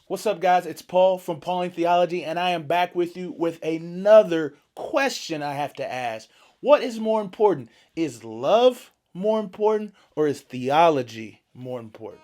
What's up, guys? It's Paul from Theology, and I am back with you with another question I have to ask. What is more important? Is love more important, or is theology more important?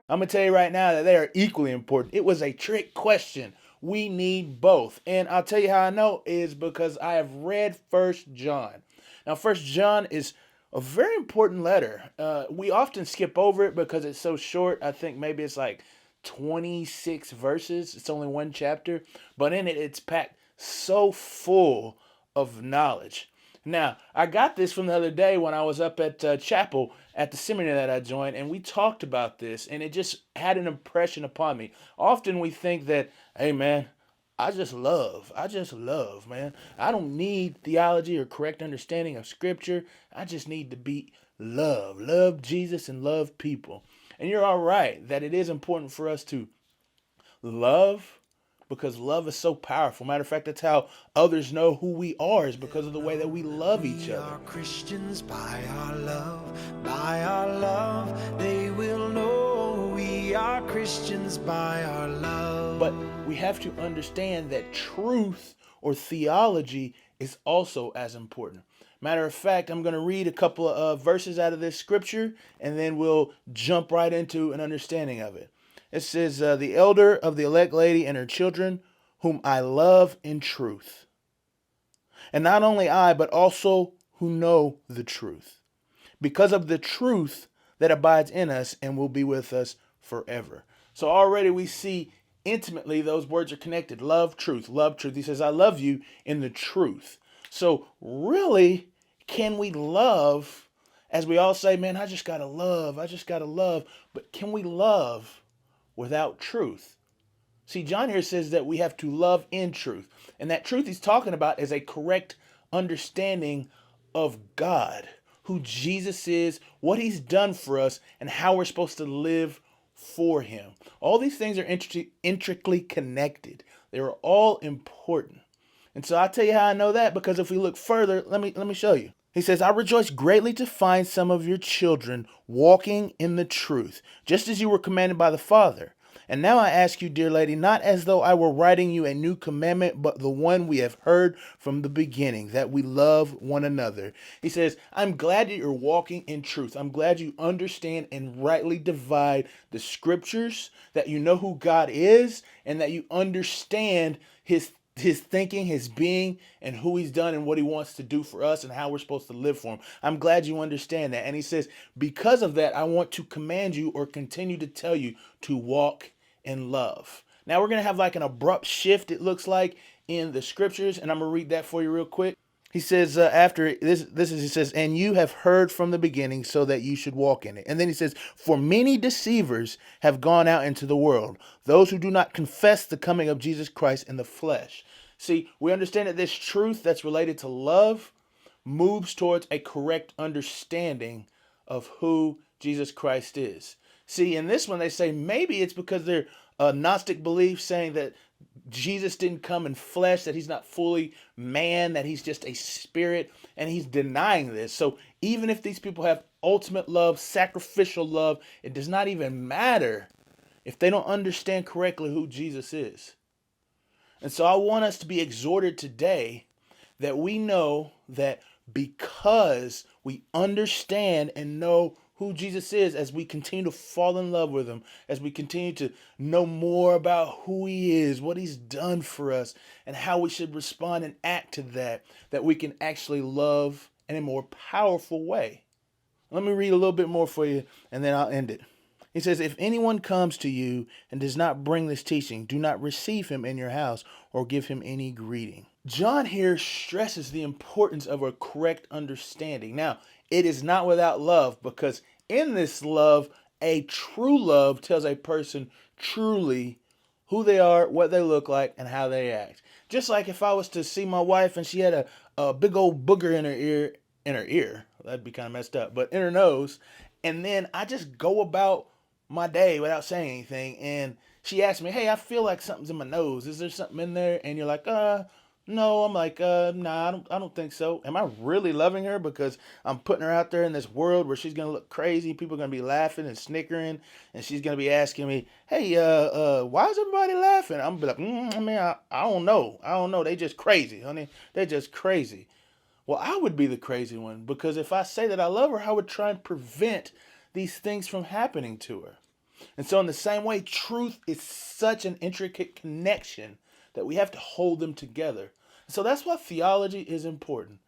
I'm going to tell you right now that they are equally important. It was a trick question. We need both. And I'll tell you how I know is because I have read First John. Now, First John is a very important letter. We often skip over it because it's so short. I think maybe it's like 26 verses. It's only one chapter. But in it, it's packed so full of knowledge. Now, I got this from the other day when I was up at chapel at the seminary that I joined, and we talked about this, and it just had an impression upon me. Often we think that, hey, man, I just love. I just love, man. I don't need theology or correct understanding of Scripture. I just need to be love. Love Jesus and love people. And you're all right that it is important for us to love because love is so powerful. Matter of fact, that's how others know who we are, is because of the way that we love each other. We are Christians by our love, by our love. They will know we are Christians by our love. But we have to understand that truth or theology is also as important. Matter of fact, I'm going to read a couple of verses out of this scripture, and then we'll jump right into an understanding of it. It says, the elder of the elect lady and her children, whom I love in truth. And not only I, but also who know the truth, because of the truth that abides in us and will be with us forever. So already we see intimately those words are connected. Love, truth, love, truth. He says, I love you in the truth. So really, can we love, as we all say, man, I just got to love, I just got to love. But can we love without truth? See, John here says that we have to love in truth. And that truth he's talking about is a correct understanding of God, who Jesus is, what he's done for us, and how we're supposed to live for him. All these things are intricately connected. They are all important. And so I'll tell you how I know that, because if we look further, let me show you. He says, I rejoice greatly to find some of your children walking in the truth, just as you were commanded by the Father. And now I ask you, dear lady, not as though I were writing you a new commandment, but the one we have heard from the beginning, that we love one another. He says, I'm glad that you're walking in truth. I'm glad you understand and rightly divide the scriptures, that you know who God is, and that you understand his thinking, his being, and who he's done and what he wants to do for us and how we're supposed to live for him. I'm glad you understand that. And he says, because of that, I want to command you or continue to tell you to walk in love. Now we're going to have like an abrupt shift, it looks like, in the scriptures. And I'm going to read that for you real quick. He says, after this is, he says, and you have heard from the beginning so that you should walk in it. And then he says, for many deceivers have gone out into the world, those who do not confess the coming of Jesus Christ in the flesh. See, we understand that this truth that's related to love moves towards a correct understanding of who Jesus Christ is. See, in this one, they say maybe it's because they're a Gnostic belief saying that Jesus didn't come in flesh, that he's not fully man, that he's just a spirit, and he's denying this. So even if these people have ultimate love, sacrificial love, it does not even matter if they don't understand correctly who Jesus is. And so I want us to be exhorted today that we know that because we understand and know who Jesus is, as we continue to fall in love with him, as we continue to know more about who he is, what he's done for us, and how we should respond and act to that, that we can actually love in a more powerful way. Let me read a little bit more for you, and then I'll end it. He says, if anyone comes to you and does not bring this teaching, do not receive him in your house or give him any greeting. John here stresses the importance of a correct understanding. Now, it is not without love, because in this love, a true love tells a person truly who they are, what they look like, and how they act. Just like if I was to see my wife and she had a big old booger in her ear, that'd be kind of messed up, but in her nose, and then I just go about my day without saying anything, and she asked me, hey, I feel like something's in my nose. Is there something in there? And you're like, No, I'm like, nah, I don't think so. Am I really loving her because I'm putting her out there in this world where she's gonna look crazy, people are gonna be laughing and snickering, and she's gonna be asking me, hey, why is everybody laughing? I'm gonna be like, I don't know, they just crazy, honey, they just crazy. Well, I would be the crazy one because if I say that I love her, I would try and prevent these things from happening to her. And so, in the same way, truth is such an intricate connection that we have to hold them together. So, that's why theology is important.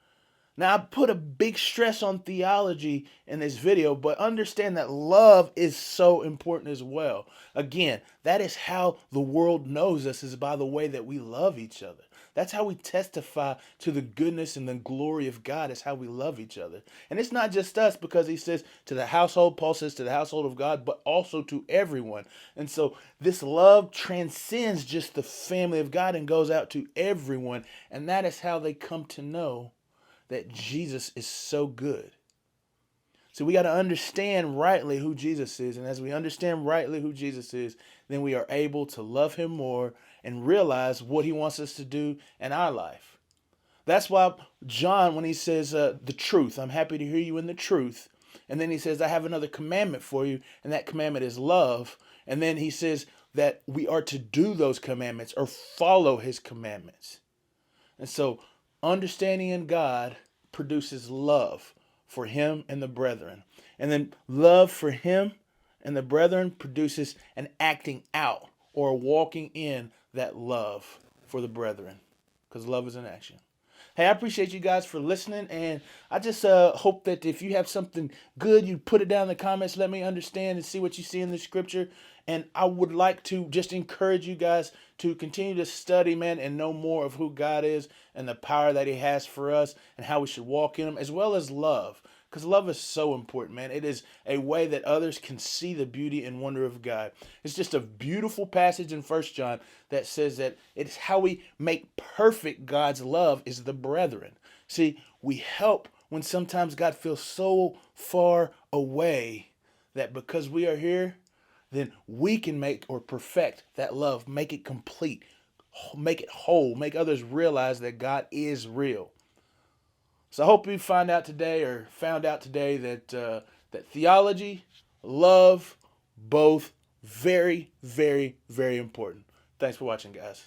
Now, I put a big stress on theology in this video, but understand that love is so important as well. Again, that is how the world knows us, is by the way that we love each other. That's how we testify to the goodness and the glory of God, is how we love each other. And it's not just us, because he says to the household, Paul says to the household of God, but also to everyone. And so this love transcends just the family of God and goes out to everyone. And that is how they come to know that Jesus is so good. So we got to understand rightly who Jesus is. And as we understand rightly who Jesus is, then we are able to love him more and realize what he wants us to do in our life. That's why John, when he says the truth, I'm happy to hear you in the truth. And then he says, I have another commandment for you, and that commandment is love. And then he says that we are to do those commandments or follow his commandments. And so understanding in God produces love for him and the brethren. And then love for him and the brethren produces an acting out or walking in that love for the brethren, because love is an action. Hey, I appreciate you guys for listening, and I just hope that if you have something good, you put it down in the comments. Let me understand and see what you see in the scripture. And I would like to just encourage you guys to continue to study, man, and know more of who God is and the power that he has for us and how we should walk in him, as well as love. Because love is so important, man. It is a way that others can see the beauty and wonder of God. It's just a beautiful passage in First John that says that it's how we make perfect God's love is the brethren. See, we help when sometimes God feels so far away that because we are here, then we can make or perfect that love, make it complete, make it whole, make others realize that God is real. So I hope you found out today that that theology, love, both very, very, very important. Thanks for watching, guys.